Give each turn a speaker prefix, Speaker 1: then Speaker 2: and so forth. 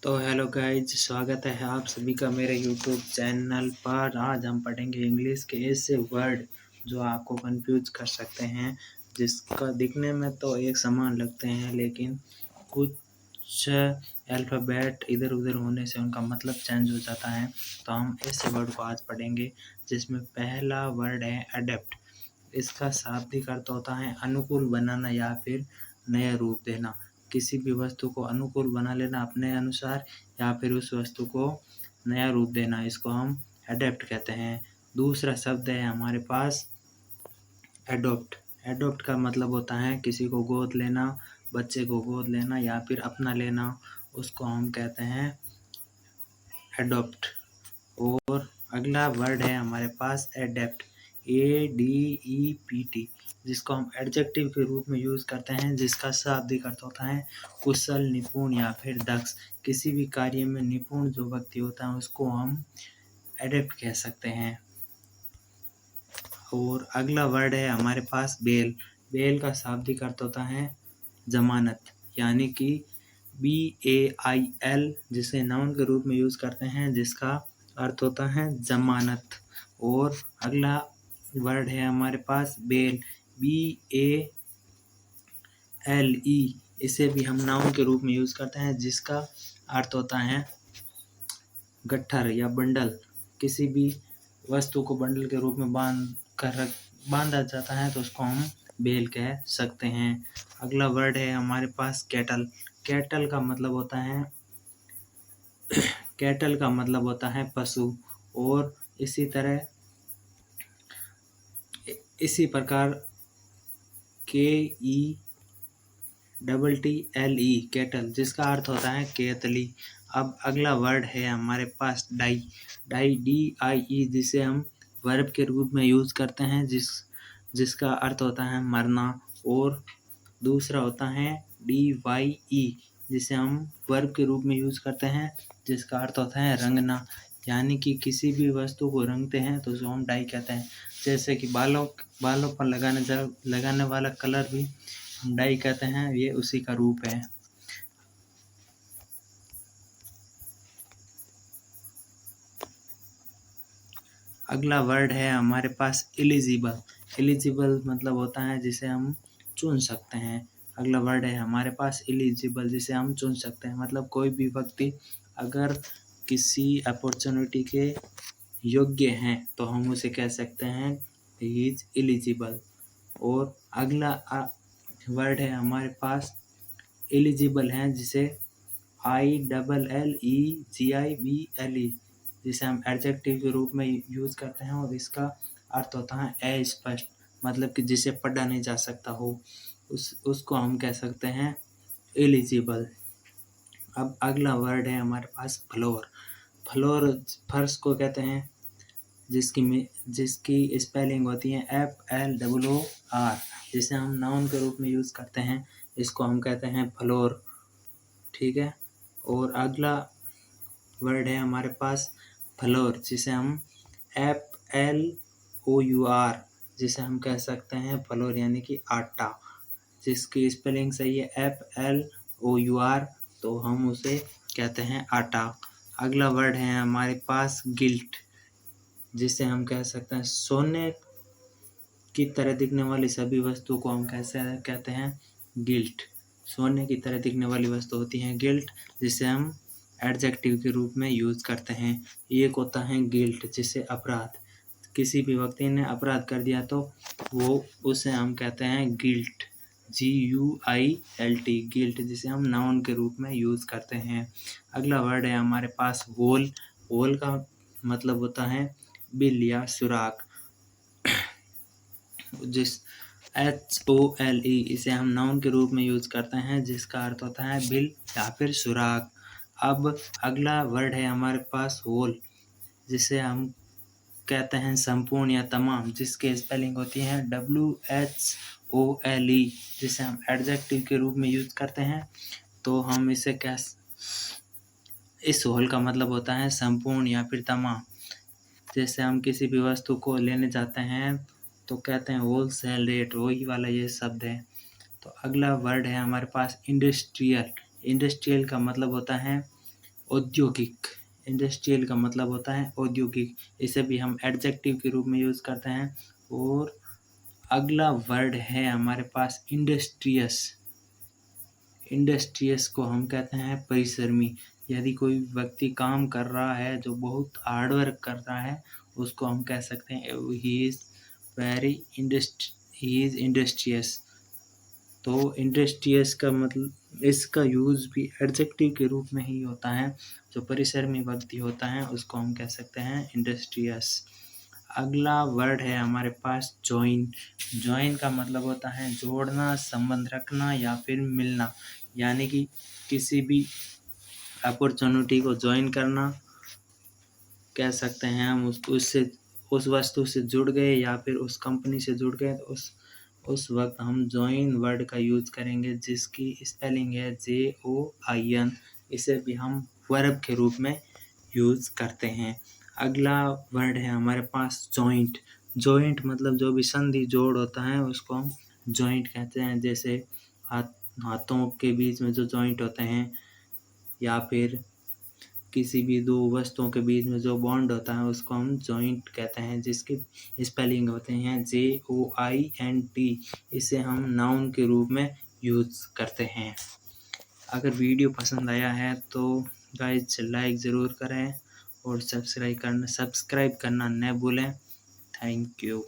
Speaker 1: तो hello guys, स्वागत है आप सभी का मेरे यूट्यूब चैनल पर। आज हम पढ़ेंगे इंग्लिश के ऐसे वर्ड जो आपको कंफ्यूज कर सकते हैं, जिसका दिखने में तो एक समान लगते हैं लेकिन कुछ अल्फ़ाबेट इधर उधर होने से उनका मतलब चेंज हो जाता है। तो हम ऐसे वर्ड को आज पढ़ेंगे जिसमें पहला वर्ड है अडेप्ट। इसका शाब्दिक अर्थ होता है अनुकूल बनाना या फिर नया रूप देना। किसी भी वस्तु को अनुकूल बना लेना अपने अनुसार या फिर उस वस्तु को नया रूप देना, इसको हम एडेप्ट कहते हैं। दूसरा शब्द है हमारे पास एडॉप्ट। एडॉप्ट का मतलब होता है किसी को गोद लेना, बच्चे को गोद लेना या फिर अपना लेना, उसको हम कहते हैं एडॉप्ट। और अगला वर्ड है हमारे पास एडेप्ट, ADEPT, जिसको हम एडजेक्टिव के रूप में यूज़ करते हैं, जिसका शाब्दिक अर्थ होता है कुशल, निपुण या फिर दक्ष। किसी भी कार्य में निपुण जो व्यक्ति होता है उसको हम एडेप्ट कह सकते हैं। और अगला वर्ड है हमारे पास बेल। बेल का शाब्दिक अर्थ होता है जमानत, यानी कि BAIL, जिसे नाउन के रूप में यूज़ करते हैं, जिसका अर्थ होता है जमानत। और अगला वर्ड है हमारे पास बेल, BALE, इसे भी हम नाउन के रूप में यूज़ करते हैं, जिसका अर्थ होता है गट्ठर या बंडल। किसी भी वस्तु को बंडल के रूप में बांधा जाता है तो उसको हम बेल कह सकते हैं। अगला वर्ड है हमारे पास कैटल। कैटल का मतलब होता है पशु। और इसी प्रकार KETTLE, कैटल, जिसका अर्थ होता है केतली। अब अगला वर्ड है हमारे पास डाई। DIE, जिसे हम वर्ब के रूप में यूज़ करते हैं, जिसका अर्थ होता है मरना। और दूसरा होता है DYE, जिसे हम वर्ब के रूप में यूज़ करते हैं, जिसका अर्थ होता है रंगना। यानी कि किसी भी वस्तु को रंगते हैं तो उसको हम डाई कहते हैं। जैसे कि बालों पर लगाने वाला कलर भी हम डाई कहते हैं, ये उसी का रूप है। अगला वर्ड है हमारे पास एलिजिबल। एलिजिबल मतलब होता है जिसे हम चुन सकते हैं। अगला वर्ड है हमारे पास एलिजिबल, जिसे हम चुन सकते हैं। मतलब कोई भी व्यक्ति अगर किसी अपॉर्चुनिटी के योग्य हैं तो हम उसे कह सकते हैं ही इज एलिजिबल। और अगला वर्ड है हमारे पास एलिजिबल है, जिसे ILLEGIBLE, जिसे हम एडजेक्टिव के रूप में यूज़ करते हैं। और इसका अर्थ होता है अस्पष्ट, मतलब कि जिसे पढ़ा नहीं जा सकता हो, उसको हम कह सकते हैं एलिजिबल। अब अगला वर्ड है हमारे पास फ्लोर। फ्लोर फर्श को कहते हैं, जिसकी स्पेलिंग होती है FLOOR, जिसे हम नाउन के रूप में यूज़ करते हैं, इसको हम कहते हैं फ्लोर। ठीक है। और अगला वर्ड है हमारे पास फ्लोर, जिसे हम FLOUR, जिसे हम कह सकते हैं फ्लोर, यानी कि आटा। जिसकी स्पेलिंग सही है FLOUR, तो हम उसे कहते हैं आटा। अगला वर्ड है हमारे पास गिल्ट, जिसे हम कह सकते हैं सोने की तरह दिखने वाली सभी वस्तुओं को हम कैसे कहते हैं गिल्ट। सोने की तरह दिखने वाली वस्तु होती है गिल्ट, जिसे हम एडजेक्टिव के रूप में यूज़ करते हैं। एक होता है गिल्ट, जिसे अपराध, किसी भी व्यक्ति ने अपराध कर दिया तो उसे हम कहते हैं गिल्ट, GUILT, गिल्ट, जिसे हम नाउन के रूप में यूज़ करते हैं। अगला वर्ड है हमारे पास होल। होल का मतलब होता है बिल या सुराख, जिस HOLE, इसे हम नाउन के रूप में यूज़ करते हैं, जिसका अर्थ होता है बिल या फिर सुराख। अब अगला वर्ड है हमारे पास होल, जिसे हम कहते हैं संपूर्ण या तमाम, जिसके स्पेलिंग होती है WHOLE, जिसे हम एडजेक्टिव के रूप में यूज़ करते हैं। तो हम इस होल का मतलब होता है संपूर्ण या फिर तमाम। जैसे हम किसी भी वस्तु को लेने जाते हैं तो कहते हैं होल सेल रेट, वही वाला ये शब्द है। तो अगला वर्ड है हमारे पास इंडस्ट्रियल। इंडस्ट्रियल का मतलब होता है औद्योगिक, इंडस्ट्रियल का मतलब होता है औद्योगिक, इसे भी हम एडजेक्टिव के रूप में यूज़ करते हैं। और अगला वर्ड है हमारे पास इंडस्ट्रियस। इंडस्ट्रियस को हम कहते हैं परिश्रमी। यदि कोई व्यक्ति काम कर रहा है जो बहुत हार्ड वर्क कर रहा है, उसको हम कह सकते हैं ही इज़ इंडस्ट्रियस। तो इंडस्ट्रियस का मतलब, इसका यूज़ भी एडजेक्टिव के रूप में ही होता है। जो परिश्रमी व्यक्ति होता है उसको हम कह सकते हैं इंडस्ट्रियस। अगला वर्ड है हमारे पास जॉइन। जॉइन का मतलब होता है जोड़ना, संबंध रखना या फिर मिलना, यानी कि किसी भी अपॉर्चुनिटी को जॉइन करना कह सकते हैं हम। उससे, उस वस्तु से जुड़ गए या फिर उस कंपनी से जुड़ गए, तो उस वक्त हम जॉइन वर्ड का यूज़ करेंगे, जिसकी स्पेलिंग है JOIN। इसे भी हम वर्ब के रूप में यूज़ करते हैं। अगला वर्ड है हमारे पास जॉइंट। जॉइंट मतलब जो भी संधि जोड़ होता है उसको हम जॉइंट कहते हैं। जैसे हाथों के बीच में जो जॉइंट होते हैं, या फिर किसी भी दो वस्तुओं के बीच में जो बॉन्ड होता है उसको हम जॉइंट कहते हैं, जिसके स्पेलिंग होते हैं JOINT। इसे हम नाउन के रूप में यूज़ करते हैं। अगर वीडियो पसंद आया है तो गाइस लाइक ज़रूर करें और सब्सक्राइब करना न भूलें। Thank you.